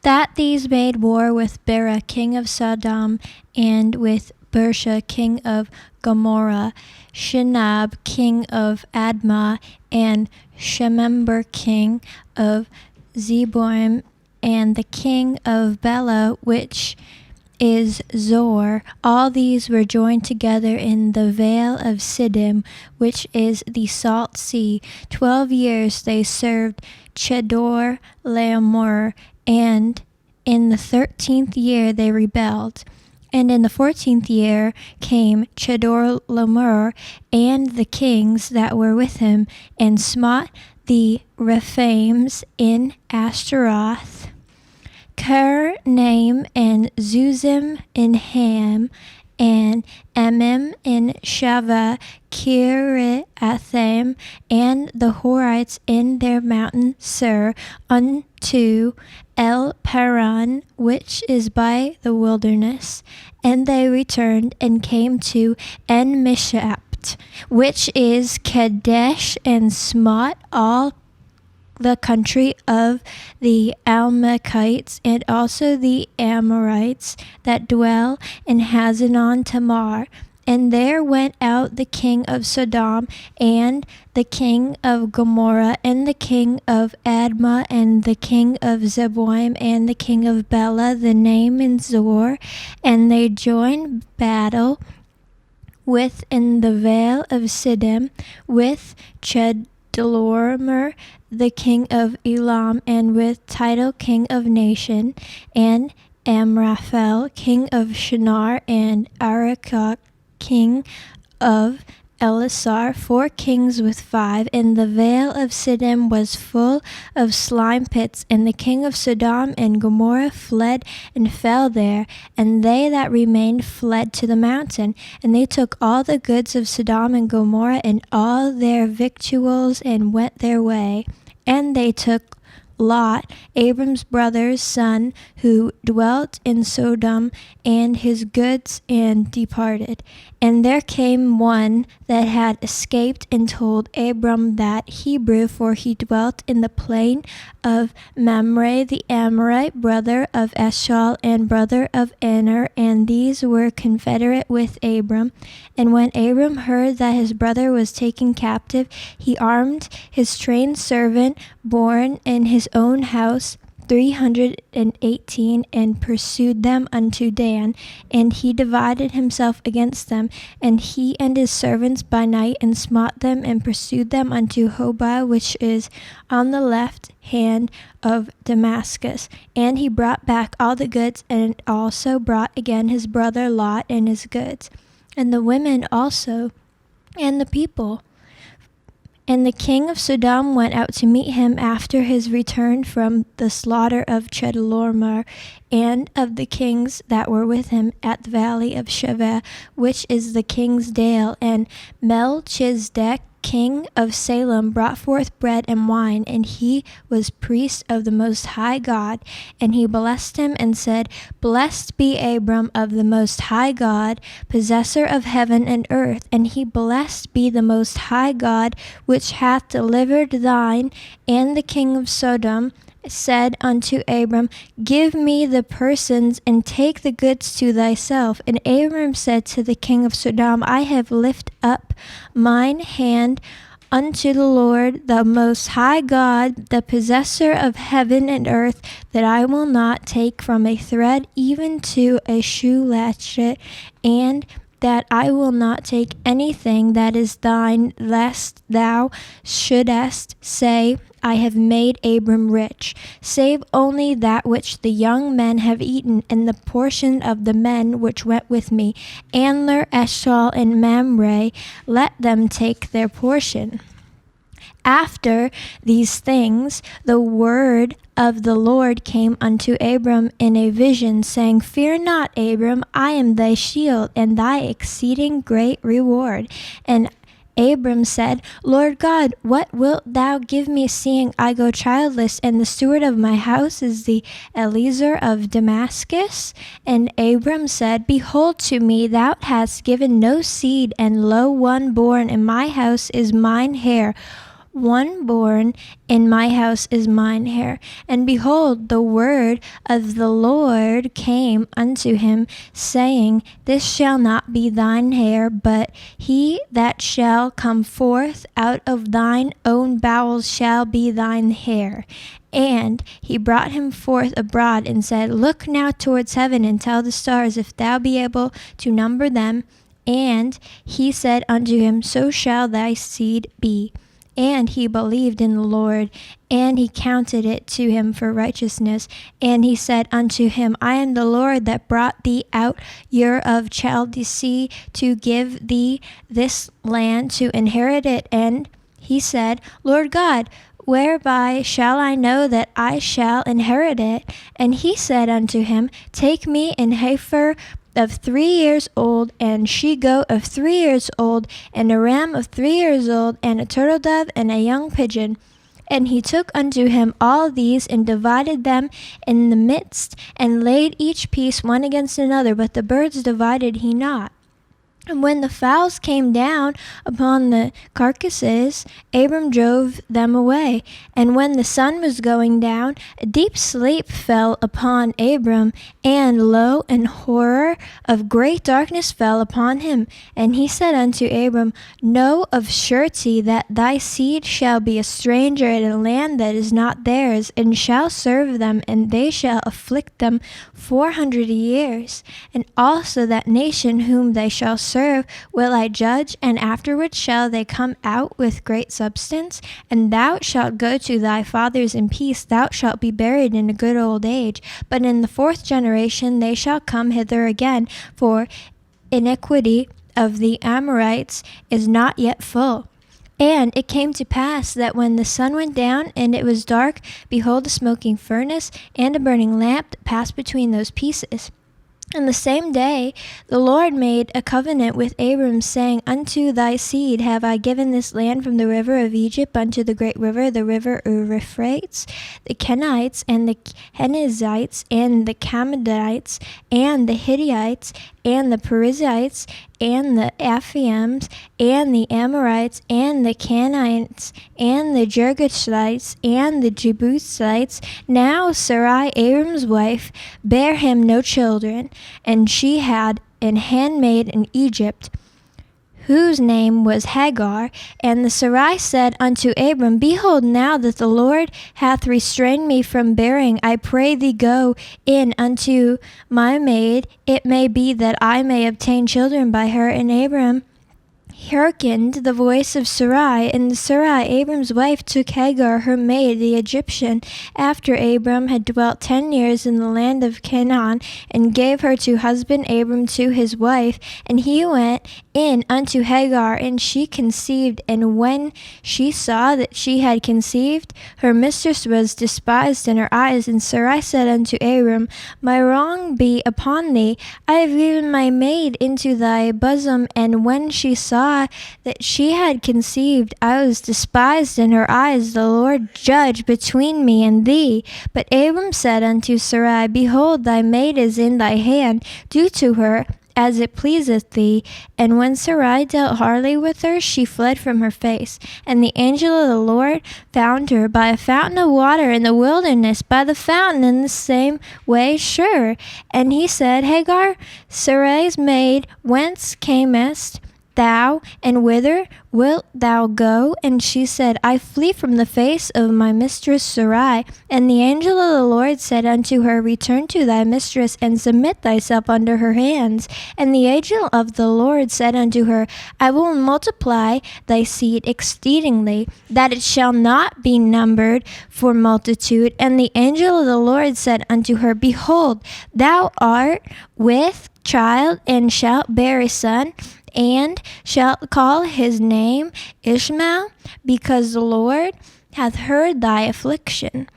that these made war with Bera king of Sodom, and with Bersha king of Gomorrah, Shinab king of Admah, and Shemember king of Zeboim, and the king of Bela, which is Zor. All these were joined together in the vale of Siddim, which is the salt sea. 12 years they served Chedorlaomer, and in the 13th year they rebelled. And in the 14th year came Chedorlaomer and the kings that were with him, and smote the Rephaims in Ashtaroth, Karnaim and Zuzim in Ham, and Emim in Shaveh, Kiriathaim, and the Horites in their mountain Seir, unto El Paran, which is by the wilderness. And they returned and came to En Mishapt, which is Kadesh, and smote all the country of the Amalekites, and also the Amorites that dwell in Hazanon Tamar. And there went out the king of Sodom, and the king of Gomorrah, and the king of Admah, and the king of Zeboim, and the king of Bela, the name in Zor, and they joined battle with in the vale of Siddim with Chedorlaomer the king of Elam, and with Tidal king of Nation, and Amraphel king of Shinar, and Arakok king of Elasar, 4 kings with 5. And the vale of Siddim was full of slime pits, and the king of Sodom and Gomorrah fled and fell there, and they that remained fled to the mountain. And they took all the goods of Sodom and Gomorrah and all their victuals, and went their way. And they took Lot, Abram's brother's son, who dwelt in Sodom, and his goods, and departed. And there came one that had escaped, and told Abram that Hebrew, for he dwelt in the plain of Mamre the Amorite, brother of Eshcol, and brother of Aner, and these were confederate with Abram. And when Abram heard that his brother was taken captive, he armed his trained servant born in his own house, 318, and pursued them unto Dan. And he divided himself against them, and he and his servants by night, and smote them, and pursued them unto Hobah, which is on the left hand of Damascus. And he brought back all the goods, and also brought again his brother Lot and his goods, and the women also, and the people. And the king of Sodom went out to meet him after his return from the slaughter of Chedorlaomer, and of the kings that were with him at the valley of Shaveh, which is the king's dale. And Melchizedek, king of Salem, brought forth bread and wine, and he was priest of the Most High God. And he blessed him and said, Blessed be Abram of the Most High God, possessor of heaven and earth. And he blessed be the Most High God, which hath delivered thine. And the king of Sodom said unto Abram, Give me the persons, and take the goods to thyself. And Abram said to the king of Sodom, I have lifted up mine hand unto the Lord, the Most High God, the possessor of heaven and earth, that I will not take from a thread even to a shoe latchet, and that I will not take anything that is thine, lest thou shouldest say, I have made Abram rich, save only that which the young men have eaten, and the portion of the men which went with me, Aner, Eshcol, and Mamre, let them take their portion. After these things, the word of the Lord came unto Abram in a vision, saying, Fear not, Abram, I am thy shield, and thy exceeding great reward. And Abram said, Lord God, what wilt thou give me, seeing I go childless, and the steward of my house is the Eliezer of Damascus? And Abram said, Behold, to me thou hast given no seed, and lo, one born in my house is mine heir. one born in my house is mine heir. And behold, the word of the Lord came unto him, saying, This shall not be thine heir, but he that shall come forth out of thine own bowels shall be thine heir. And he brought him forth abroad, and said, Look now towards heaven, and tell the stars, if thou be able to number them. And he said unto him, So shall thy seed be. And he believed in the Lord, and he counted it to him for righteousness. And he said unto him, I am the Lord that brought thee out of Chaldea to give thee this land to inherit it. And he said, Lord God, whereby shall I know that I shall inherit it? And he said unto him, Take me an heifer of 3 years old, and she-goat of 3 years old, and a ram of 3 years old, and a turtle dove, and a young pigeon. And he took unto him all these, and divided them in the midst, and laid each piece one against another, but the birds divided he not. And when the fowls came down upon the carcasses, Abram drove them away. And when the sun was going down, a deep sleep fell upon Abram, and lo, an horror of great darkness fell upon him. And he said unto Abram, Know of surety that thy seed shall be a stranger in a land that is not theirs, and shall serve them, and they shall afflict them 400 years. And also that nation whom they shall serve will I judge, and afterward shall they come out with great substance. And thou shalt go to thy fathers in peace, thou shalt be buried in a good old age. But in the 4th generation they shall come hither again, for iniquity of the Amorites is not yet full. And it came to pass that when the sun went down, and it was dark, behold, a smoking furnace and a burning lamp passed between those pieces. And the same day the Lord made a covenant with Abram, saying, Unto thy seed have I given this land from the river of Egypt unto the great river, the river Euphrates, the Kenites, and the Kenizzites, and the Canaanites, and the Hittites, and the Perizzites, and the Ephraimites, and the Amorites, and the Canaanites, and the Girgashites, and the Jebusites. Now Sarai, Abram's wife, bare him no children, and she had an handmaid in Egypt, whose name was Hagar. And the Sarai said unto Abram, Behold, now that the Lord hath restrained me from bearing, I pray thee go in unto my maid. It may be that I may obtain children by her. And Abram hearkened the voice of Sarai, and Sarai, Abram's wife, took Hagar, her maid, the Egyptian, after Abram had dwelt 10 years in the land of Canaan, and gave her to husband Abram to his wife. And he went in unto Hagar, and she conceived. And when she saw that she had conceived, her mistress was despised in her eyes. And Sarai said unto Abram, My wrong be upon thee. I have given my maid into thy bosom. And when she saw that she had conceived, I was despised in her eyes. The Lord judge between me and thee. But Abram said unto Sarai, Behold, thy maid is in thy hand. Do to her as it pleaseth thee. And when Sarai dealt hardly with her, she fled from her face. And the angel of the Lord found her by a fountain of water in the wilderness, by the fountain in the same way Shur. And he said, Hagar, Sarai's maid, whence camest thou, and whither wilt thou go? And she said, I flee from the face of my mistress Sarai. And the angel of the Lord said unto her, Return to thy mistress, and submit thyself under her hands. And the angel of the Lord said unto her, I will multiply thy seed exceedingly, that it shall not be numbered for multitude. And the angel of the Lord said unto her, Behold, thou art with child, and shalt bear a son, and shalt call his name Ishmael, because the Lord hath heard thy affliction.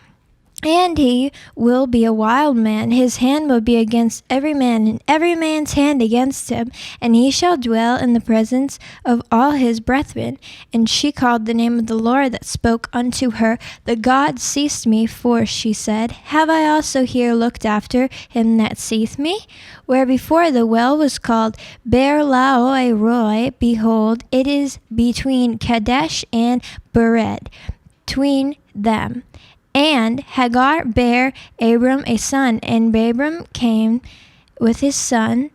And he will be a wild man. His hand will be against every man, and every man's hand against him. And he shall dwell in the presence of all his brethren. And she called the name of the Lord that spoke unto her. The God seeth me, for she said, Have I also here looked after him that seeth me? Where before the well was called Beer-lahai-roi, behold, it is between Kadesh and Bered, between them. And Hagar bare Abram a son, and Abram came with his son,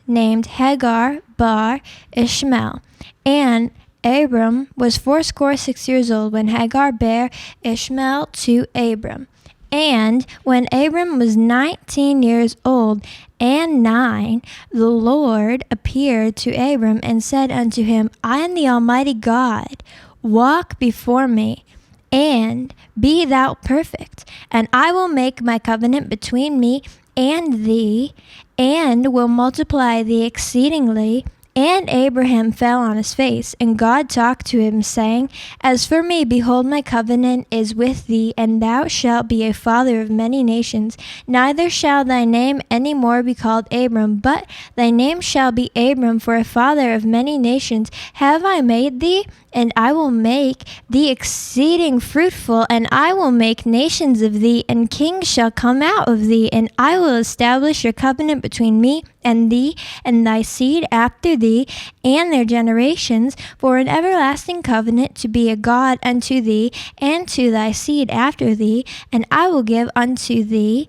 named Hagar bar Ishmael. And Abram was 66 old when Hagar bare Ishmael to Abram. And when Abram was 19 years old and 9, the Lord appeared to Abram and said unto him, I am the Almighty God. Walk before me, and be thou perfect, and I will make my covenant between me and thee, and will multiply thee exceedingly. And Abraham fell on his face, and God talked to him, saying, As for me, behold, my covenant is with thee, and thou shalt be a father of many nations. Neither shall thy name any more be called Abram, but thy name shall be Abram, for a father of many nations have I made thee, and I will make thee exceeding fruitful, and I will make nations of thee, and kings shall come out of thee, and I will establish your covenant between me and thee, and thy seed after thee, and their generations, for an everlasting covenant, to be a God unto thee, and to thy seed after thee, and I will give unto thee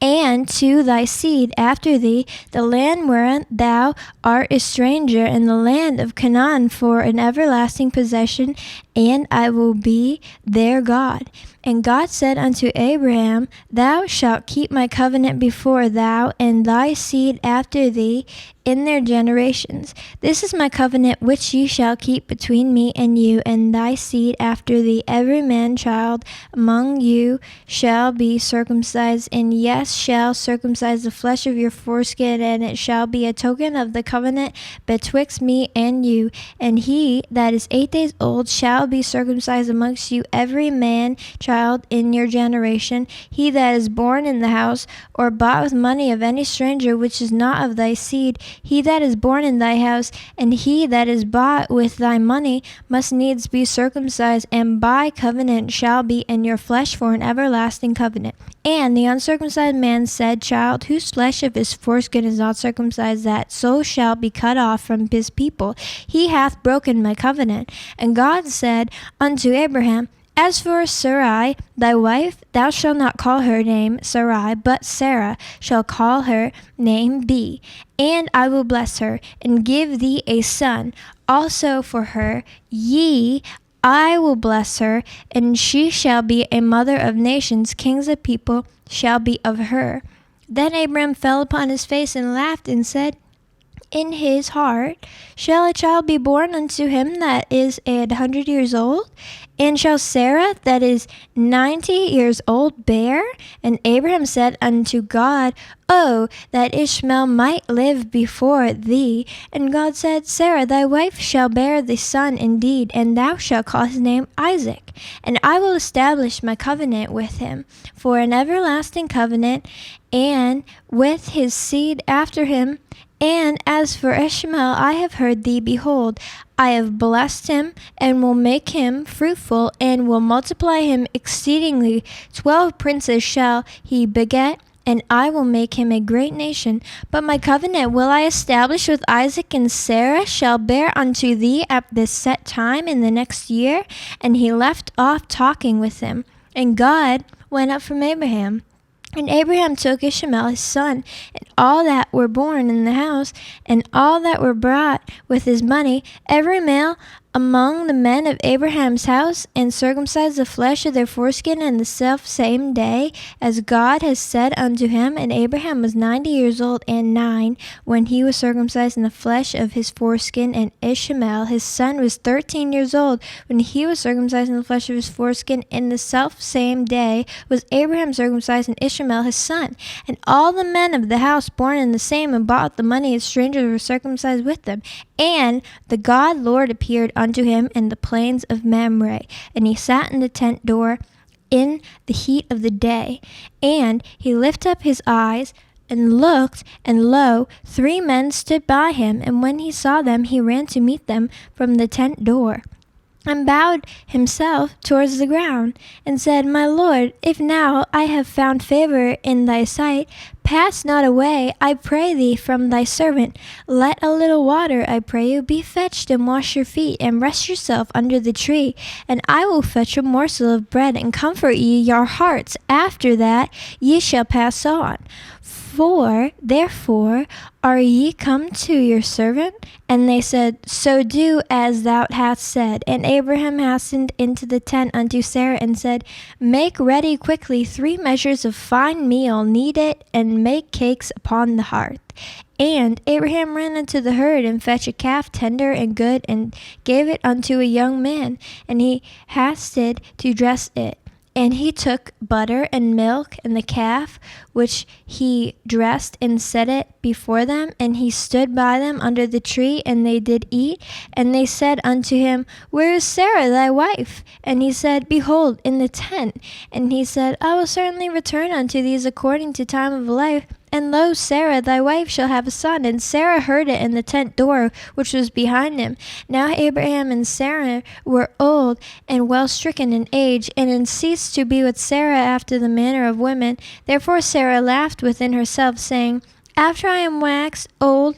and to thy seed after thee the land wherein thou art a stranger, in the land of Canaan, for an everlasting possession, and I will be their God. And God said unto Abraham, Thou shalt keep my covenant before thou and thy seed after thee in their generations. This is my covenant which ye shall keep between me and you and thy seed after thee. Every man child among you shall be circumcised, and yes, shall circumcise the flesh of your foreskin, and it shall be a token of the covenant betwixt me and you. And he that is 8 days old shall be circumcised amongst you, every man child in your generation. He that is born in the house or bought with money of any stranger which is not of thy seed, he that is born in thy house, and he that is bought with thy money, must needs be circumcised, and by covenant shall be in your flesh for an everlasting covenant. And the uncircumcised man said, Child, whose flesh of his foreskin is not circumcised, that so shall be cut off from his people, he hath broken my covenant. And God said unto Abraham, As for Sarai, thy wife, thou shalt not call her name Sarai, but Sarah shall call her name be. And I will bless her, and give thee a son. Also for her, I will bless her, and she shall be a mother of nations. Kings of people shall be of her. Then Abram fell upon his face and laughed, and said in his heart, Shall a child be born unto him that is 100 years old? And shall Sarah that is 90 years old bear? And Abraham said unto God, Oh, that Ishmael might live before thee. And God said, Sarah thy wife shall bear thee son indeed, and thou shalt call his name Isaac. And I will establish my covenant with him for an everlasting covenant, and with his seed after him. And as for Ishmael, I have heard thee. Behold, I have blessed him, and will make him fruitful, and will multiply him exceedingly. 12 princes shall he beget, and I will make him a great nation. But my covenant will I establish with Isaac, and Sarah shall bear unto thee at this set time in the next year. And he left off talking with him. And God went up from Abraham. And Abraham took Ishmael his son, and all that were born in the house, and all that were brought with his money, every male among the men of Abraham's house, and circumcised the flesh of their foreskin in the self same day, as God has said unto him. And Abraham was 90 years old and 9 when he was circumcised in the flesh of his foreskin. And Ishmael his son was 13 years old when he was circumcised in the flesh of his foreskin. In the self same day was Abraham circumcised, and Ishmael his son. And all the men of the house born in the same and bought with the money as strangers were circumcised with them. And the God Lord appeared unto him in the plains of Mamre, and he sat in the tent door in the heat of the day. And he lifted up his eyes and looked, and lo, 3 men stood by him. And when he saw them, he ran to meet them from the tent door, and bowed himself towards the ground, and said, My Lord, if now I have found favor in thy sight, pass not away, I pray thee, from thy servant. Let a little water, I pray you, be fetched, and wash your feet, and rest yourself under the tree, and I will fetch a morsel of bread, and comfort ye your hearts. After that ye shall pass on. Therefore are ye come to your servant? And they said, So do as thou hast said. And Abraham hastened into the tent unto Sarah, and said, Make ready quickly 3 measures of fine meal, knead it, and make cakes upon the hearth. And Abraham ran unto the herd, and fetched a calf tender and good, and gave it unto a young man, and he hasted to dress it. And he took butter and milk and the calf, which he dressed, and set it before them. And he stood by them under the tree, and they did eat. And they said unto him, Where is Sarah thy wife? And he said, Behold, in the tent. And he said, I will certainly return unto these according to time of life. And lo, Sarah thy wife shall have a son. And Sarah heard it in the tent door, which was behind him. Now Abraham and Sarah were old and well stricken in age, and ceased to be with Sarah after the manner of women. Therefore Sarah laughed within herself, saying, After I am waxed old,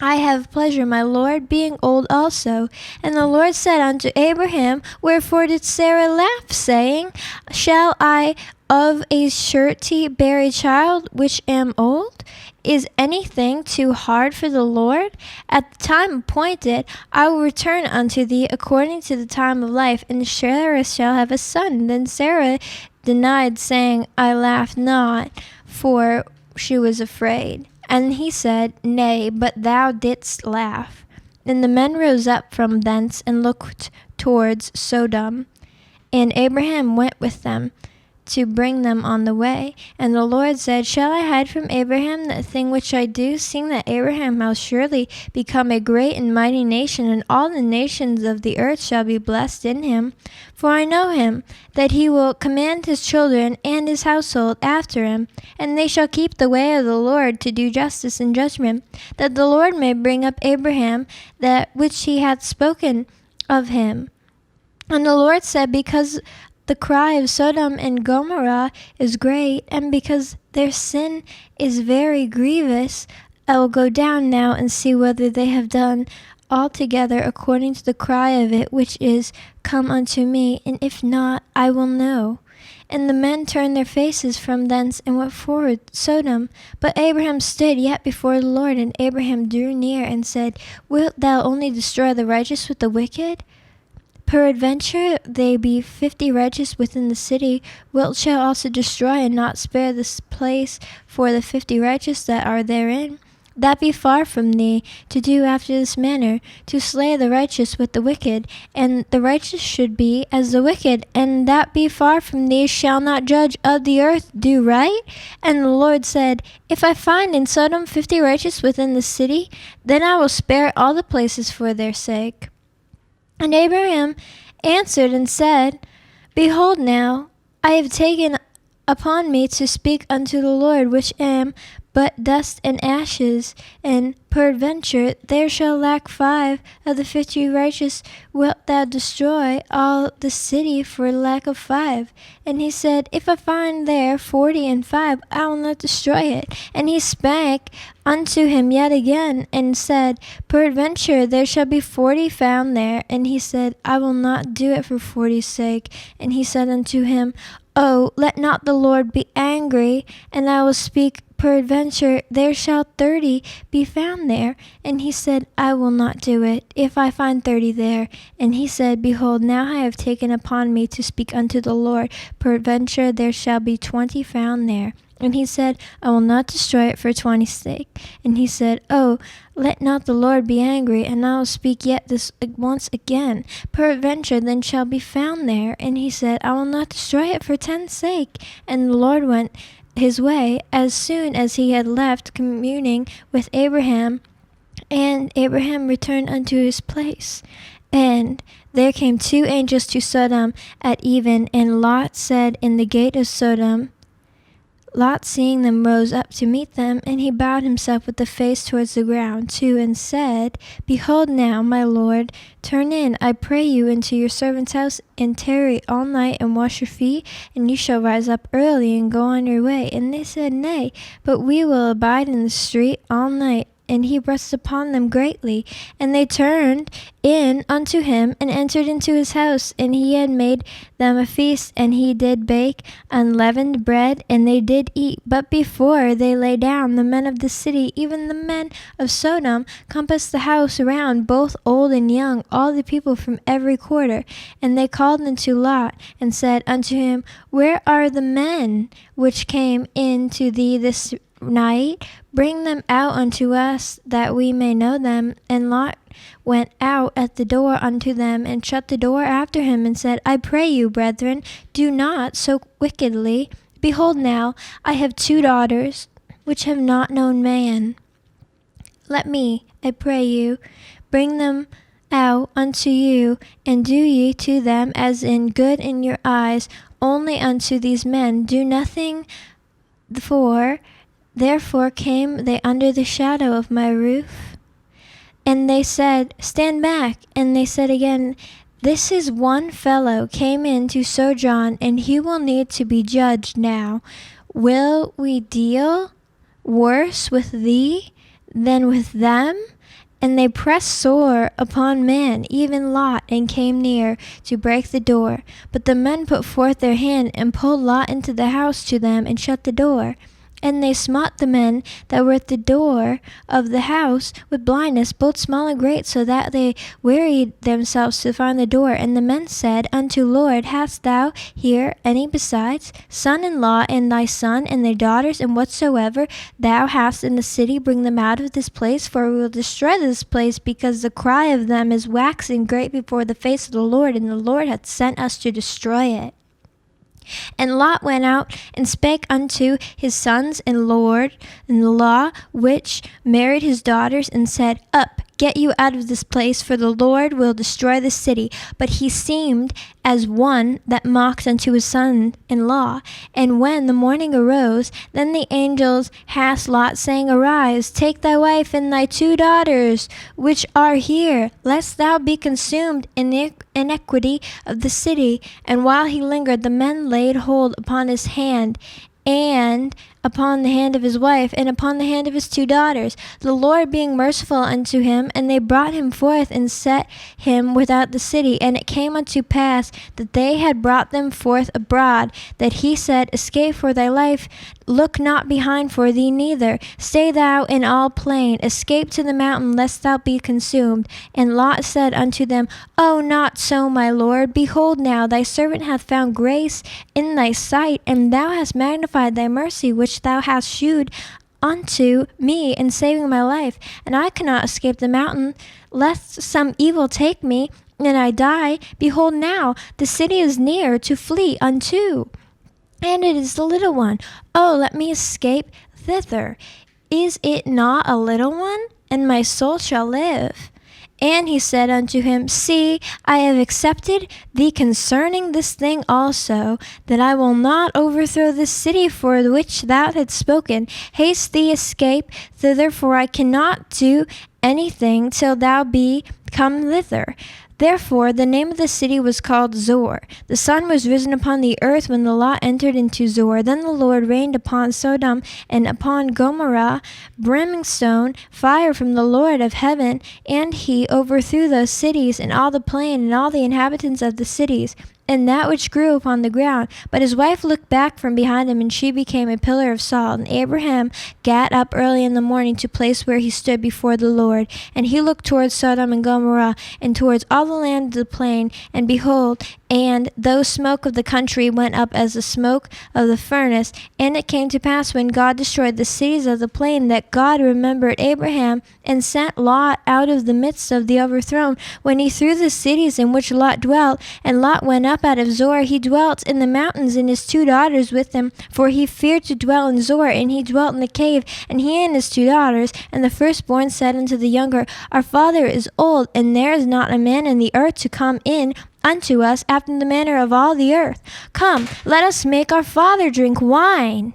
I have pleasure, my Lord, being old also. And the Lord said unto Abraham, Wherefore did Sarah laugh, saying, Shall I of a surety bear a child which am old? Is anything too hard for the Lord? At the time appointed, I will return unto thee according to the time of life, and Sarah shall have a son. Then Sarah denied, saying, I laughed not, for she was afraid. And he said, Nay, but thou didst laugh. And the men rose up from thence, and looked towards Sodom. And Abraham went with them to bring them on the way. And the Lord said, Shall I hide from Abraham that thing which I do, seeing that Abraham shall surely become a great and mighty nation, and all the nations of the earth shall be blessed in him? For I know him, that he will command his children and his household after him, and they shall keep the way of the Lord to do justice and judgment, that the Lord may bring up Abraham that which he hath spoken of him. And the Lord said, Because the cry of Sodom and Gomorrah is great, and because their sin is very grievous, I will go down now and see whether they have done altogether according to the cry of it which is come unto me, and if not, I will know. And the men turned their faces from thence, and went forward Sodom. But Abraham stood yet before the Lord, and Abraham drew near, and said, Wilt thou only destroy the righteous with the wicked? Peradventure they be 50 righteous within the city, wilt thou also destroy, and not spare this place for the 50 righteous that are therein? That be far from thee, to do after this manner, to slay the righteous with the wicked, and the righteous should be as the wicked. And that be far from thee, shall not judge of the earth do right? And the Lord said, If I find in Sodom 50 righteous within the city, then I will spare all the places for their sake. And Abraham answered and said, Behold now, I have taken upon me to speak unto the Lord, which am but dust and ashes, and peradventure there shall lack 5 of the 50 righteous. Wilt thou destroy all the city for lack of 5? And he said, If I find there 40 and 5, I will not destroy it. And he spake unto him yet again, and said, Peradventure there shall be 40 found there. And he said, I will not do it for 40's sake. And he said unto him, Oh, let not the Lord be angry, and I will speak. Peradventure there shall 30 be found there. And he said, I will not do it, if I find 30 there. And he said, Behold, now I have taken upon me to speak unto the Lord. Peradventure there shall be 20 found there. And he said, I will not destroy it for 20's sake. And he said, Oh, let not the Lord be angry, and I will speak yet this once again. Peradventure then shall be found there. And he said, I will not destroy it for 10's sake. And the Lord went his way as soon as he had left communing with Abraham, and Abraham returned unto his place. And there came 2 angels to Sodom at even, and Lot said in the gate of Sodom. Lot, seeing them, rose up to meet them, and he bowed himself with the face towards the ground too, and said, Behold now, my lord, turn in, I pray you, into your servant's house, and tarry all night, and wash your feet, and you shall rise up early, and go on your way. And they said, Nay, but we will abide in the street all night. And he pressed upon them greatly. And they turned in unto him, and entered into his house. And he had made them a feast, and he did bake unleavened bread, and they did eat. But before they lay down, the men of the city, even the men of Sodom, compassed the house around, both old and young, all the people from every quarter. And they called unto Lot, and said unto him, Where are the men which came in to thee this night? Bring them out unto us, that we may know them. And Lot went out at the door unto them, and shut the door after him, and said, I pray you, brethren, do not so wickedly. Behold now, I have 2 daughters, which have not known man. Let me, I pray you, bring them out unto you, and do ye to them as in good in your eyes. Only unto these men do nothing, for therefore came they under the shadow of my roof. And they said, Stand back. And they said again, This is one fellow came in to sojourn, and he will need to be judged now. Will we deal worse with thee than with them? And they pressed sore upon man, even Lot, and came near to break the door. But the men put forth their hand, and pulled Lot into the house to them, and shut the door. And they smote the men that were at the door of the house with blindness, both small and great, so that they wearied themselves to find the door. And the men said unto Lord, Hast thou here any besides son-in-law, and thy son, and their daughters, and whatsoever thou hast in the city, bring them out of this place, for we will destroy this place, because the cry of them is waxing great before the face of the Lord, and the Lord hath sent us to destroy it. And Lot went out and spake unto his sons-in-law, which married his daughters, and said, Up, get you out of this place, for the Lord will destroy the city. But he seemed as one that mocked unto his son-in-law. And when the morning arose, then the angels hast Lot, saying, Arise, take thy wife and thy 2 daughters, which are here, lest thou be consumed in the iniquity of the city. And while he lingered, the men laid hold upon his hand, and upon the hand of his wife, and upon the hand of his 2 daughters, the Lord being merciful unto him. And they brought him forth, and set him without the city. And it came unto pass that they had brought them forth abroad, that he said, Escape for thy life, look not behind for thee, neither stay thou in all plain, escape to the mountain, lest thou be consumed. And Lot said unto them, O not so, my lord, behold now, thy servant hath found grace in thy sight, and thou hast magnified thy mercy, which thou hast shewed unto me in saving my life. And I cannot escape the mountain, lest some evil take me, and I die. Behold now, the city is near to flee unto, and it is the little one. Oh, let me escape thither. Is it not a little one? And my soul shall live. And he said unto him, See, I have accepted thee concerning this thing also, that I will not overthrow this city for which thou hast spoken. Haste thee, escape thither, for I cannot do anything till thou be come thither. Therefore the name of the city was called Zor. The sun was risen upon the earth when the Lot entered into Zor. Then the Lord rained upon Sodom and upon Gomorrah brimstone, fire from the Lord of heaven, and he overthrew those cities and all the plain and all the inhabitants of the cities, and that which grew upon the ground. But his wife looked back from behind him, and she became a pillar of salt. And Abraham gat up early in the morning to place where he stood before the Lord. And he looked towards Sodom and Gomorrah, and towards all the land of the plain. And behold, And those smoke of the country went up as the smoke of the furnace. And it came to pass, when God destroyed the cities of the plain, that God remembered Abraham, and sent Lot out of the midst of the overthrown, when he threw the cities in which Lot dwelt. And Lot went up out of Zoar. He dwelt in the mountains, and his 2 daughters with him, for he feared to dwell in Zoar. And he dwelt in the cave, and he and his 2 daughters. And the firstborn said unto the younger, Our father is old, and there is not a man in the earth to come in unto us after the manner of all the earth. Come, let us make our father drink wine.